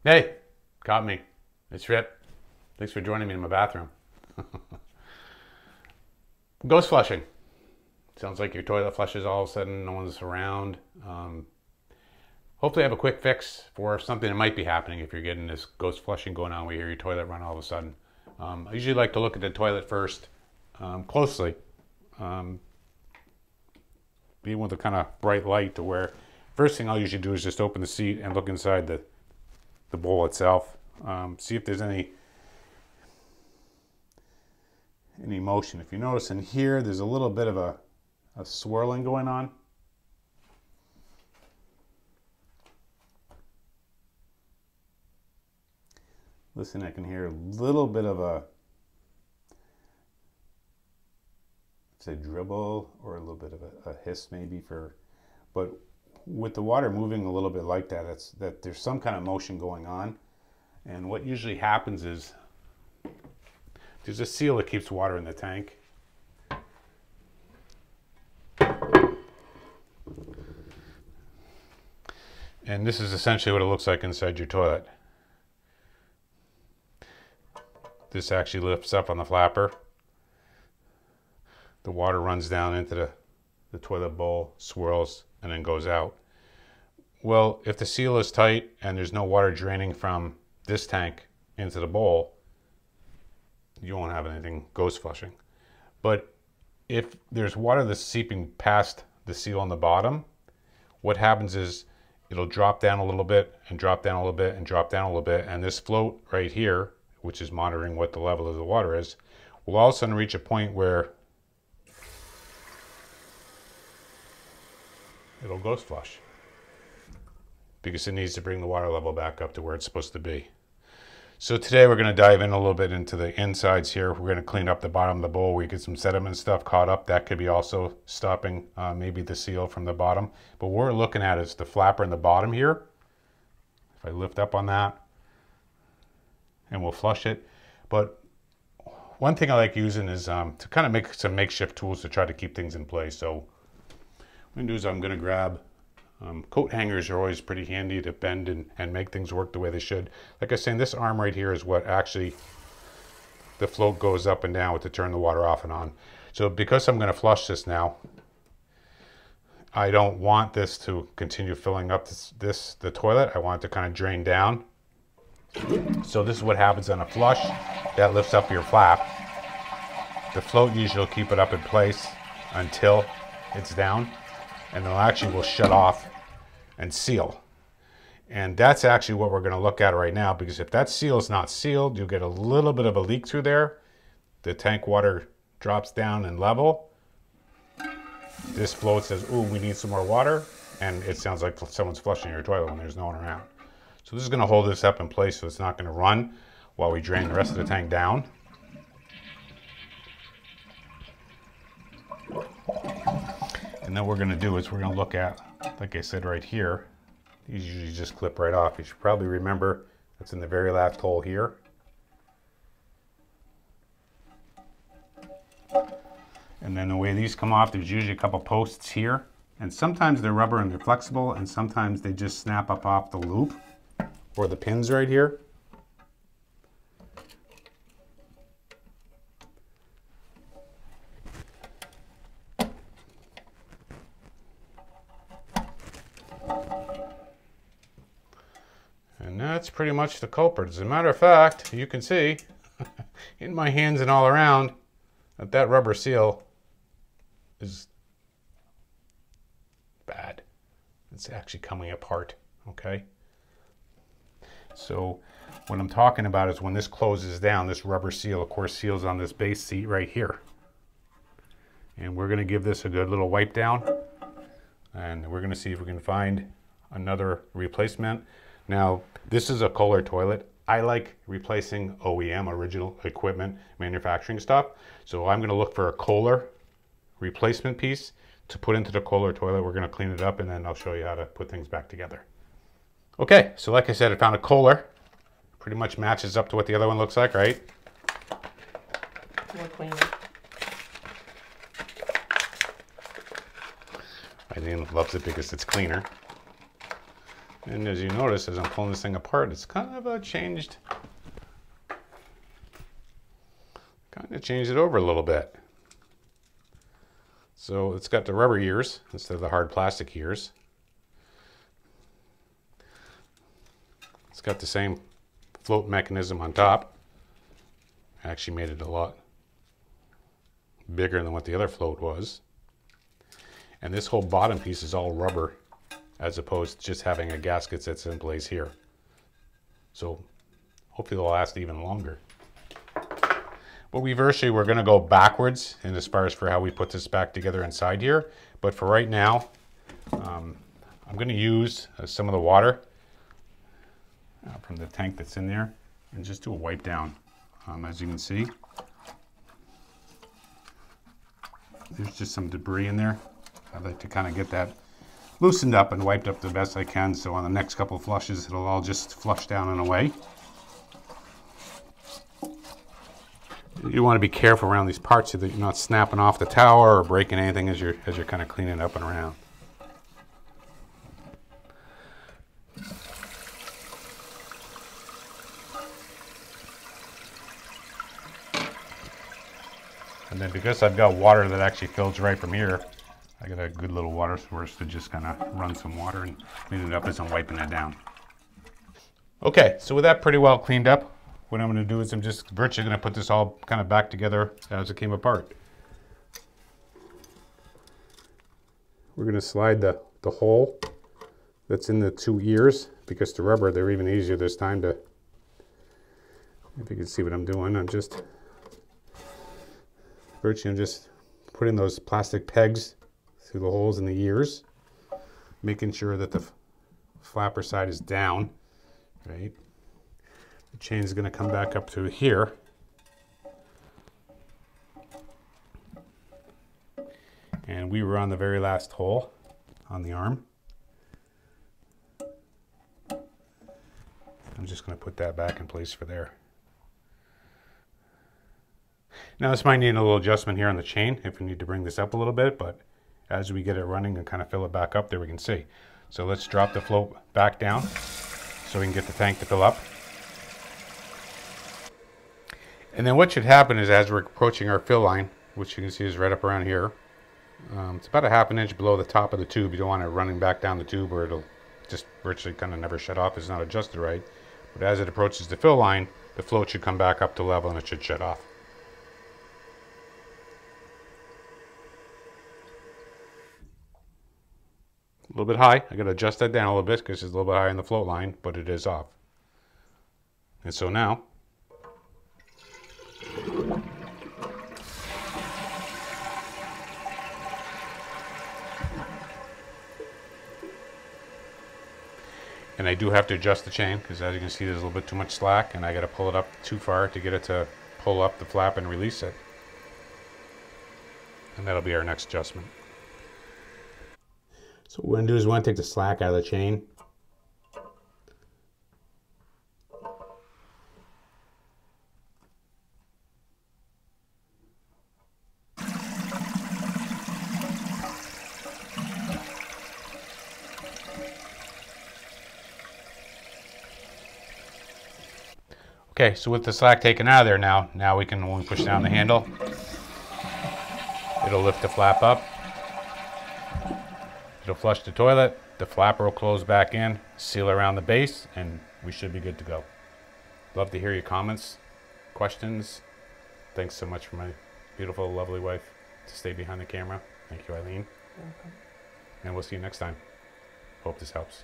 Hey, caught me. It's Rip. Thanks for joining me in my bathroom. Ghost flushing. Sounds like your toilet flushes all of a sudden, no one's around. Hopefully I have a quick fix for something that might be happening if you're getting this ghost flushing going on where you hear your toilet run all of a sudden. I usually like to look at the toilet first, closely. Even with a kind of bright light to where first thing I'll usually do is just open the seat and look inside the bowl itself. See if there's any motion. If you notice in here, there's a little bit of a swirling going on. Listen, I can hear a little bit of a, say, dribble or a little bit of a hiss maybe but with the water moving a little bit like that, it's that there's some kind of motion going on. And what usually happens is there's a seal that keeps water in the tank. And this is essentially what it looks like inside your toilet. This actually lifts up on the flapper. The water runs down into the toilet bowl, swirls, and then goes out. Well, if the seal is tight and there's no water draining from this tank into the bowl, you won't have anything ghost flushing. But if there's water that's seeping past the seal on the bottom, what happens is it'll drop down a little bit and drop down a little bit and drop down a little bit, and this float right here, which is monitoring what the level of the water is, will all of a sudden reach a point where it'll ghost flush because it needs to bring the water level back up to where it's supposed to be. So today we're going to dive in a little bit into the insides here. We're going to clean up the bottom of the bowl where you get some sediment stuff caught up. That could be also stopping maybe the seal from the bottom. But what we're looking at is the flapper in the bottom here. If I lift up on that, and we'll flush it. But one thing I like using is to kind of make some makeshift tools to try to keep things in place. So what I'm going to do is I'm going to grab coat hangers are always pretty handy to bend and make things work the way they should. Like I was saying, this arm right here is what actually the float goes up and down with to turn the water off and on. So because I'm going to flush this now, I don't want this to continue filling up the toilet. I want it to kind of drain down. So this is what happens on a flush. That lifts up your flap. The float usually will keep it up in place until it's down, and then actually will shut off and seal. And that's actually what we're going to look at right now, because if that seal is not sealed, you'll get a little bit of a leak through there. The tank water drops down and level. This float says, ooh, we need some more water, and it sounds like someone's flushing your toilet when there's no one around. So this is going to hold this up in place so it's not going to run while we drain the rest of the tank down. And then what we're going to do is we're going to look at, like I said right here, these usually just clip right off. You should probably remember that's in the very last hole here. And then the way these come off, there's usually a couple posts here. And sometimes they're rubber and they're flexible, and sometimes they just snap up off the loop or the pins right here. And that's pretty much the culprit. As a matter of fact, you can see in my hands and all around that rubber seal is bad. It's actually coming apart, okay? So what I'm talking about is when this closes down, this rubber seal, of course, seals on this base seat right here. And we're going to give this a good little wipe down. And we're going to see if we can find another replacement. Now, this is a Kohler toilet. I like replacing OEM, original equipment, manufacturing stuff. So I'm going to look for a Kohler replacement piece to put into the Kohler toilet. We're going to clean it up, and then I'll show you how to put things back together. Okay, so like I said, I found a Kohler. Pretty much matches up to what the other one looks like, right? More cleaner. Eileen loves it because it's cleaner. And as you notice, as I'm pulling this thing apart, it's kind of changed it over a little bit. So it's got the rubber ears instead of the hard plastic ears. It's got the same float mechanism on top. I actually made it a lot bigger than what the other float was. And this whole bottom piece is all rubber, as opposed to just having a gasket that's in place here. So hopefully it'll last even longer. But we're going to go backwards in as far as for how we put this back together inside here. But for right now, I'm going to use some of the water from the tank that's in there and just do a wipe down. As you can see, there's just some debris in there. I'd like to kind of get that loosened up and wiped up the best I can, so on the next couple of flushes it'll all just flush down and away. You want to be careful around these parts so that you're not snapping off the tower or breaking anything as you're kind of cleaning up and around. And then because I've got water that actually fills right from here, I got a good little water source to just kind of run some water and clean it up as I'm wiping it down. Okay, so with that pretty well cleaned up, what I'm going to do is I'm just virtually going to put this all kind of back together as it came apart. We're going to slide the hole that's in the two ears, because the rubber, they're even easier this time to, if you can see what I'm doing, I'm just putting those plastic pegs through the holes in the ears, making sure that the flapper side is down, right? The chain is going to come back up to here. And we were on the very last hole on the arm. I'm just going to put that back in place for there. Now this might need a little adjustment here on the chain if we need to bring this up a little bit, but as we get it running and kind of fill it back up, there we can see. So let's drop the float back down so we can get the tank to fill up. And then what should happen is, as we're approaching our fill line, which you can see is right up around here, it's about a ½ inch below the top of the tube. You don't want it running back down the tube or it'll just virtually kind of never shut off. It's not adjusted right. But as it approaches the fill line, the float should come back up to level and it should shut off. A little bit high. I got to adjust that down a little bit because it's a little bit high in the float line, but it is off. And so now, and I do have to adjust the chain because, as you can see, there's a little bit too much slack, and I got to pull it up too far to get it to pull up the flap and release it. And that'll be our next adjustment. So what we're going to do is we want to take the slack out of the chain. Okay, so with the slack taken out of there now we can, when we push down the handle, it'll lift the flap up. It'll flush the toilet, the flapper will close back in, seal around the base, and we should be good to go. Love to hear your comments, questions. Thanks so much for my beautiful, lovely wife to stay behind the camera. Thank you, Eileen. Welcome. And we'll see you next time. Hope this helps.